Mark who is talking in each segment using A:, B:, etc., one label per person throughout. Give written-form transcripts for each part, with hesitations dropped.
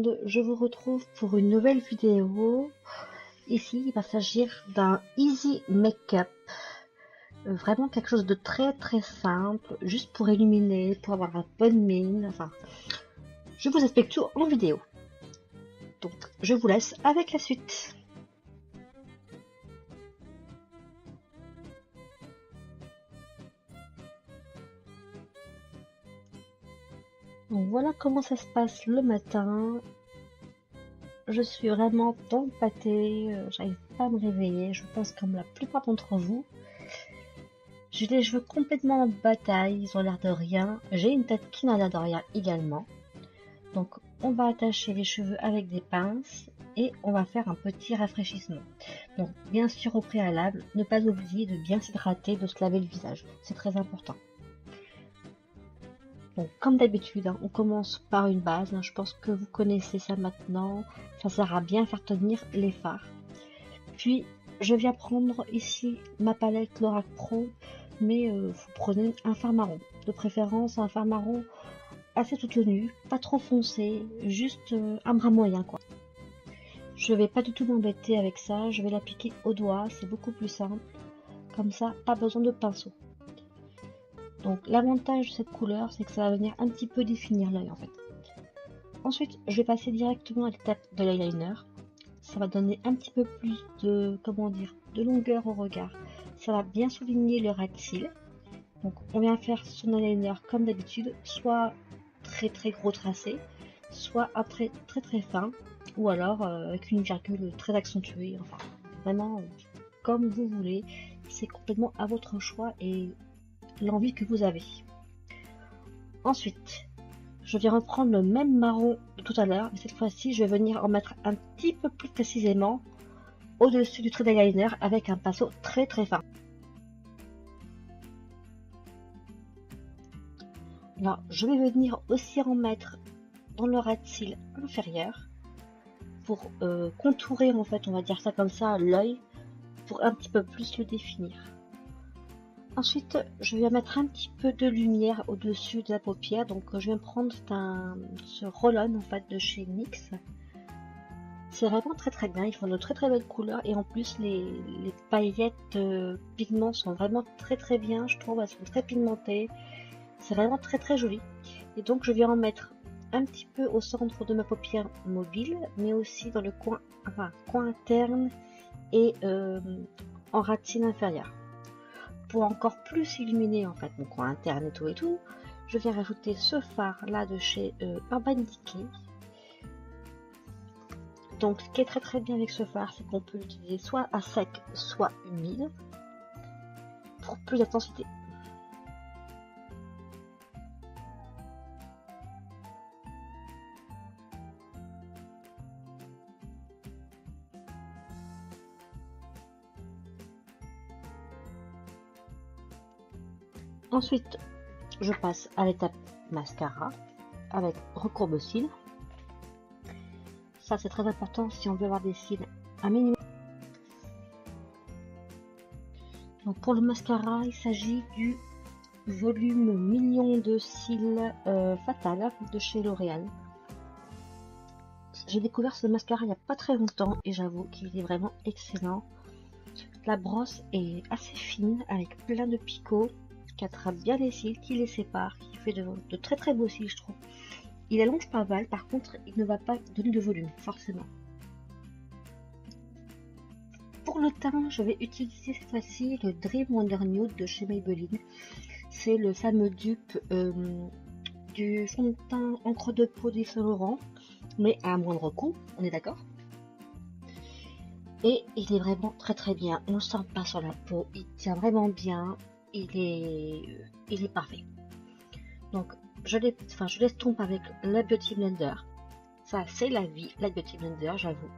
A: monde, je vous retrouve pour une nouvelle vidéo. Ici, il va s'agir d'un easy make-up, vraiment quelque chose de très simple, juste pour illuminer, pour avoir une bonne mine. Enfin, je vous explique tout en vidéo. Donc, je vous laisse avec la suite. Donc voilà comment ça se passe le matin. Je suis vraiment dans le pâté, j'arrive pas à me réveiller, je pense comme la plupart d'entre vous. J'ai les cheveux complètement en bataille, ils ont l'air de rien. J'ai une tête qui n'a l'air de rien également. Donc on va attacher les cheveux avec des pinces et on va faire un petit rafraîchissement. Donc bien sûr au préalable, ne pas oublier de bien s'hydrater, de se laver le visage, c'est très important. Donc, comme d'habitude, on commence par une base. Je pense que vous connaissez ça maintenant. Ça sert à bien faire tenir les fards. Puis, je viens prendre ici ma palette Lorac Pro, mais vous prenez un fard marron. De préférence, un fard marron assez soutenu, pas trop foncé, juste un bras moyen, quoi. Je vais pas du tout m'embêter avec ça. Je vais l'appliquer au doigt, c'est beaucoup plus simple. Comme ça, pas besoin de pinceau. Donc l'avantage de cette couleur, c'est que ça va venir un petit peu définir l'œil en fait. Ensuite, je vais passer directement à l'étape de l'eyeliner. Ça va donner un petit peu plus de, comment dire, de longueur au regard. Ça va bien souligner le ras de cils. Donc on vient faire son eyeliner comme d'habitude, soit très gros tracé, soit un trait très fin, ou alors avec une virgule très accentuée. Enfin, vraiment comme vous voulez. C'est complètement à votre choix et l'envie que vous avez. Ensuite, je viens reprendre le même marron de tout à l'heure, mais cette fois-ci, je vais venir en mettre un petit peu plus précisément au-dessus du trait d'eyeliner avec un pinceau très fin. Alors, je vais venir aussi en mettre dans le ras de cils inférieur pour contourer, en fait, on va dire ça comme ça, l'œil, pour un petit peu plus le définir. Ensuite, je vais mettre un petit peu de lumière au-dessus de la paupière. Donc, je vais prendre ce roll-on en fait de chez NYX. C'est vraiment très bien. Ils font de très belles couleurs et en plus les paillettes pigments sont vraiment très bien. Je trouve elles sont très pigmentées. C'est vraiment très joli. Et donc, je vais en mettre un petit peu au centre de ma paupière mobile, mais aussi dans le coin interne et en ras de cils inférieur. Pour encore plus illuminer en fait mon coin interne et tout, je vais rajouter ce fard là de chez Urban Decay. Donc ce qui est très bien avec ce fard, c'est qu'on peut l'utiliser soit à sec, soit humide, pour plus d'intensité. Ensuite, je passe à l'étape mascara avec recourbe-cils. Ça, c'est très important si on veut avoir des cils un minimum. Donc, pour le mascara, il s'agit du volume million de cils Fatal de chez L'Oréal. J'ai découvert ce mascara il n'y a pas très longtemps et j'avoue qu'il est vraiment excellent. La brosse est assez fine avec plein de picots qui attrape bien les cils, qui les sépare, qui fait de très beaux cils, je trouve. Il allonge pas mal, par contre, il ne va pas donner de volume, forcément. Pour le teint, je vais utiliser cette fois-ci le Dream Wonder Nude de chez Maybelline. C'est le fameux dupe du fond de teint encre de peau d'Yves Saint Laurent, mais à un moindre coût, on est d'accord. Et il est vraiment très bien, on ne le sent pas sur la peau, il tient vraiment bien. Il est parfait. Donc je l'estompe avec la Beauty Blender. Ça c'est la vie, la Beauty Blender, j'avoue.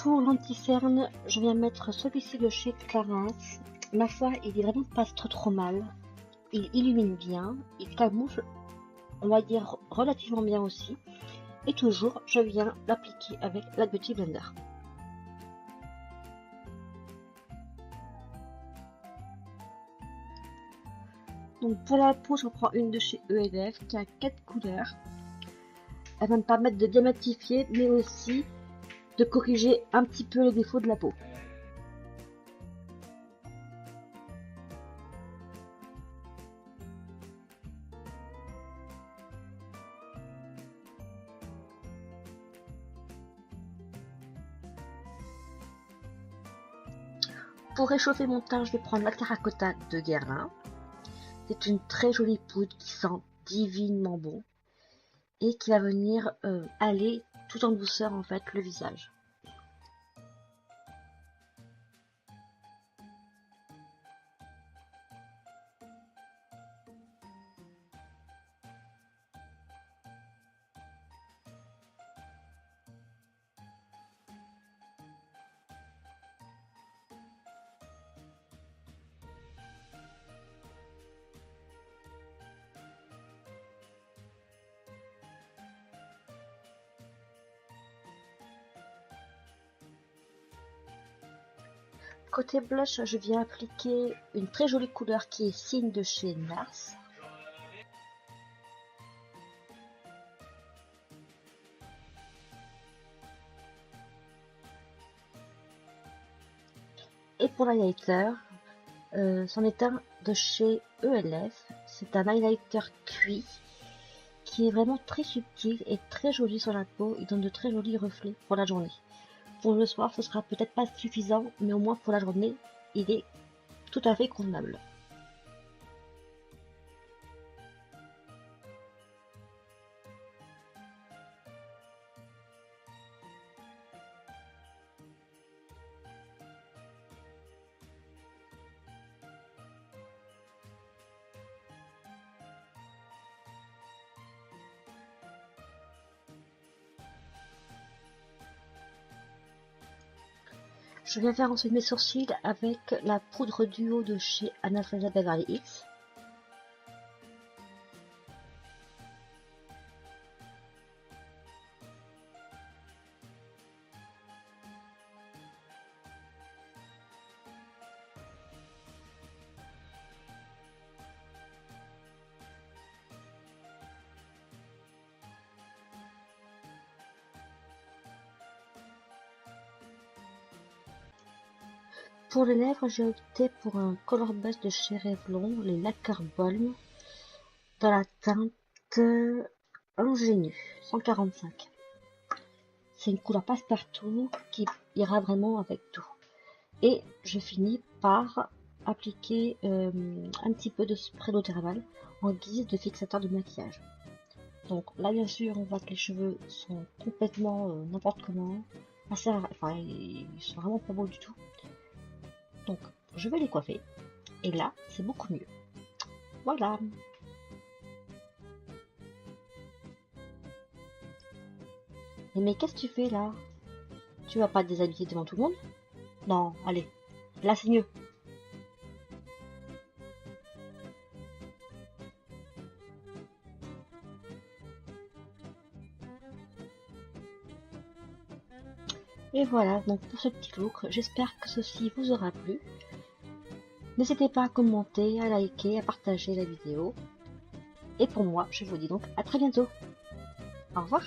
A: Pour l'anti-cerne, je viens mettre celui-ci de chez Clarins. Ma foi, il est vraiment pas trop mal. Il illumine bien, il camoufle, on va dire, relativement bien aussi. Et toujours, je viens l'appliquer avec la Beauty Blender. Donc pour la peau, je prends une de chez ELF qui a 4 couleurs. Elle va me permettre de bien matifier, mais aussi de corriger un petit peu les défauts de la peau. Pour réchauffer mon teint, je vais prendre la Terracotta de Guerlain. C'est une très jolie poudre qui sent divinement bon et qui va venir aller tout en douceur en fait le visage. Côté blush, je viens appliquer une très jolie couleur qui est Signe de chez NARS. Et pour l'highlighter, c'en est un de chez ELF. C'est un highlighter cuit qui est vraiment très subtil et très joli sur la peau. Il donne de très jolis reflets pour la journée. Pour le soir, ce sera peut-être pas suffisant, mais au moins pour la journée, il est tout à fait convenable. Je viens faire ensuite mes sourcils avec la poudre duo de chez Anastasia Beverly Hills. Pour les lèvres, j'ai opté pour un Color Base de chez Revlon, les Lacquer Balm, dans la teinte Ingénue 145. C'est une couleur passe-partout qui ira vraiment avec tout. Et je finis par appliquer un petit peu de spray d'eau thermale en guise de fixateur de maquillage. Donc là, bien sûr, on voit que les cheveux sont complètement n'importe comment. Enfin, ils sont vraiment pas beaux du tout. Donc, je vais les coiffer. Et là, c'est beaucoup mieux. Voilà. Mais qu'est-ce que tu fais là? Tu vas pas te déshabiller devant tout le monde? Non, allez. Là, c'est mieux. Et voilà, donc pour ce petit look, j'espère que ceci vous aura plu. N'hésitez pas à commenter, à liker, à partager la vidéo. Et pour moi, je vous dis donc à très bientôt. Au revoir.